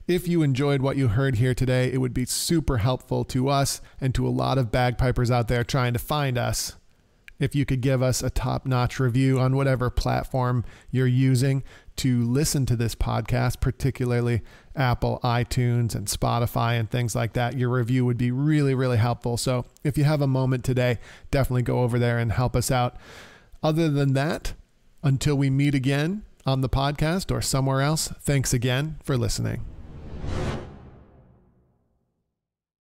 If you enjoyed what you heard here today, it would be super helpful to us and to a lot of bagpipers out there trying to find us if you could give us a top-notch review on whatever platform you're using to listen to this podcast, particularly Apple, iTunes, and Spotify and things like that. Your review would be really, really helpful. So if you have a moment today, definitely go over there and help us out. Other than that, until we meet again on the podcast or somewhere else, thanks again for listening.